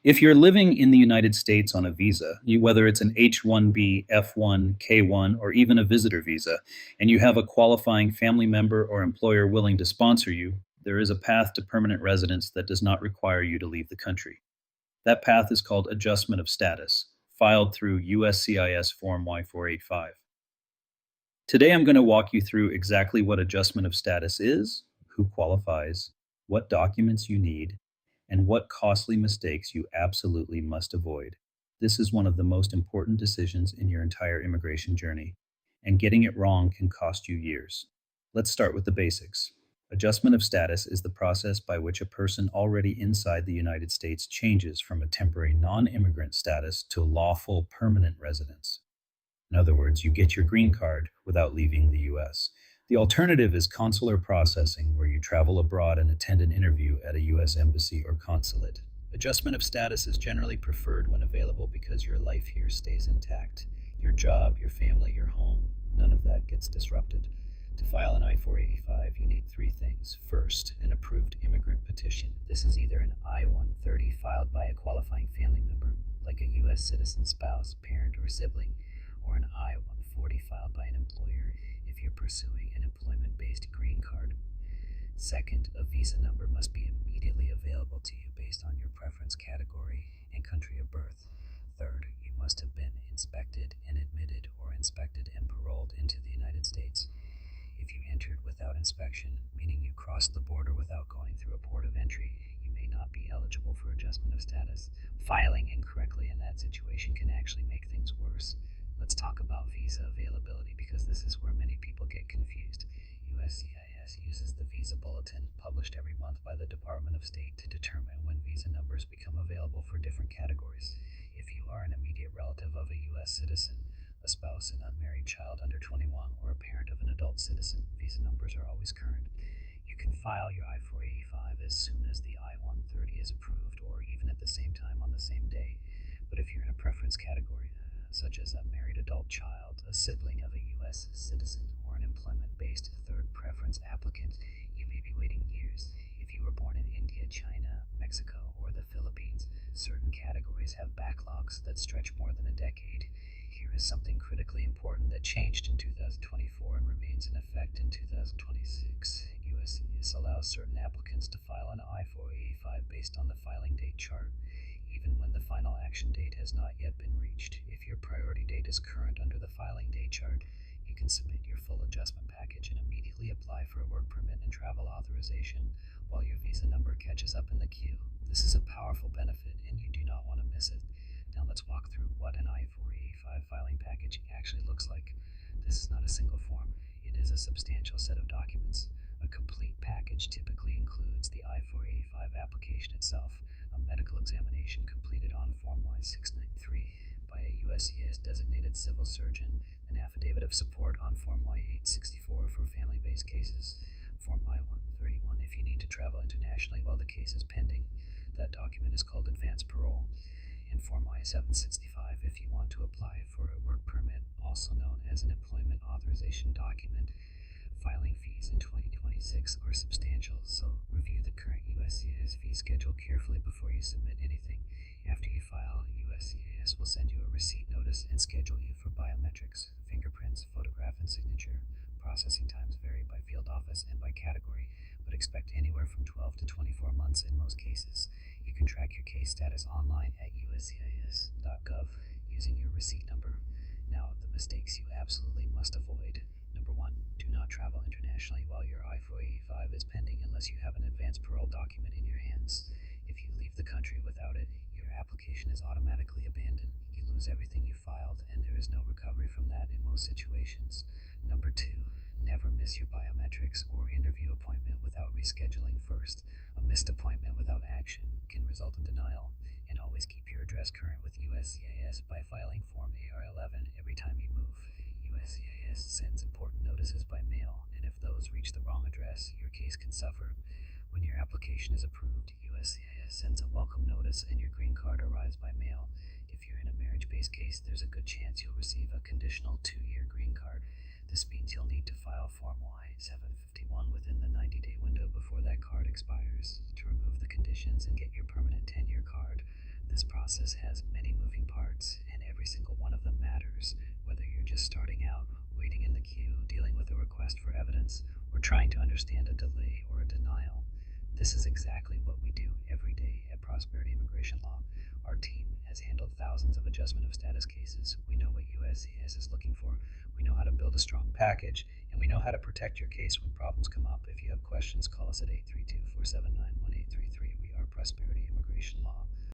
If you're living in the United States on a visa, whether it's an H-1B, F-1, K-1, or even a visitor visa, and you have a qualifying family member or employer willing to sponsor you, there is a path to permanent residence that does not require you to leave the country. That path is called adjustment of status, filed through USCIS Form I-485. Today, I'm going to walk you through exactly what adjustment of status is, who qualifies, what documents you need, and what costly mistakes you absolutely must avoid. This is one of the most important decisions in your entire immigration journey, and getting it wrong can cost you years. Let's start with the basics. Adjustment of status is the process by which a person already inside the United States changes from a temporary non immigrant status to lawful permanent residence. In other words, you get your green card without leaving the US. The alternative is consular processing, where you travel abroad and attend an interview at a US embassy or consulate. Adjustment of status is generally preferred when available because your life here stays intact. Your job, your family, your home, none of that gets disrupted. To file an I-485, you need three things. First, an approved immigrant petition. This is either an I-130 filed by a qualifying family member, like a US citizen spouse, parent, or sibling, or an I-140 filed by an employer if you're pursuing an employment-based green card. Second, a visa number must be immediately available to you based on your preference category and country of birth. Third, you must have been inspected and admitted or inspected and paroled into the United States. If you entered without inspection, meaning you crossed the border without going through a port of entry, you may not be eligible for adjustment of status. Filing incorrectly in that situation can actually make things worse. Let's talk about visa availability because this is where many people get confused. USCIS uses the Visa Bulletin, published every month by the Department of State, to determine when visa numbers become available for different categories. If you are an immediate relative of a U.S. citizen, a spouse, an unmarried child under 21, or a parent of an adult citizen, visa numbers are always current. You can file your I-485 as soon as the I-130 is approved, or even at the same time on the same day. But if you're in a preference category, such as a married adult child, a sibling of a U.S. citizen, or an employment-based third preference applicant, you may be waiting years. If you were born in India, China, Mexico, or the Philippines, certain categories have backlogs that stretch more than a decade. Here is something critically important that changed in 2024 and remains in effect in 2026. USCIS allows certain applicants to file an I-485 based on the filing date chart, even when the final action date has not yet been reached. If your priority date is current under the filing date chart, you can submit your full adjustment package and immediately apply for a work permit and travel authorization while your visa number catches up in the queue. This is a powerful benefit, and you do not want to miss it. Now let's walk through what an I-485 filing package actually looks like. This is not a single form. It is a substantial set of documents. A complete package typically includes the I-485 application itself, a medical examination completed on Form Y-693 by a USCIS designated civil surgeon, an affidavit of support on Form Y-864 for family-based cases, Form I-131 if you need to travel internationally while the case is pending. That document is called advance parole, and Form I-765 if you want to apply for a work permit, also known as an employment authorization document. Filing fees in 2026 are substantial, so review the current USCIS fee schedule carefully before you submit anything. After you file, USCIS will send you a receipt notice and schedule you for biometrics, fingerprints, photograph, and signature. Processing times vary by field office and by category, but expect anywhere from 12 to 24 months in most cases. You can track your case status online at uscis.gov using your receipt number. Now, the mistakes you absolutely must avoid. Number 1, do not travel internationally while your I-485 is pending unless you have an advance parole document in your hands. If you leave the country without it, your application is automatically abandoned. You lose everything you filed, and there is no recovery from that in most situations. Number 2, never miss your biometrics or interview appointment without rescheduling first. A missed appointment without action can result in denial. And always keep your address current with USCIS by filing Form AR11 every time you move. USCIS sends important notices by mail, and if those reach the wrong address, your case can suffer. When your application is approved, USCIS sends a welcome notice and your green card arrives by mail. If you're in a marriage-based case, there's a good chance you'll receive a conditional 2-year green card. This means you'll need to file Form Y-751 within the 90-day window before that card expires to remove the conditions and get your permanent 10-year card. This process has many moving parts, and every single one of them matters, whether you're just starting out, waiting in the queue, dealing with a request for evidence, or trying to understand a delay or a denial. This is exactly what we do every day at Prosperity Immigration Law. Our team has handled thousands of adjustment of status cases. We know what USCIS is looking for. We know how to build a strong package, and we know how to protect your case when problems come up. If you have questions, call us at 832 479 1833. We are Prosperity Immigration Law.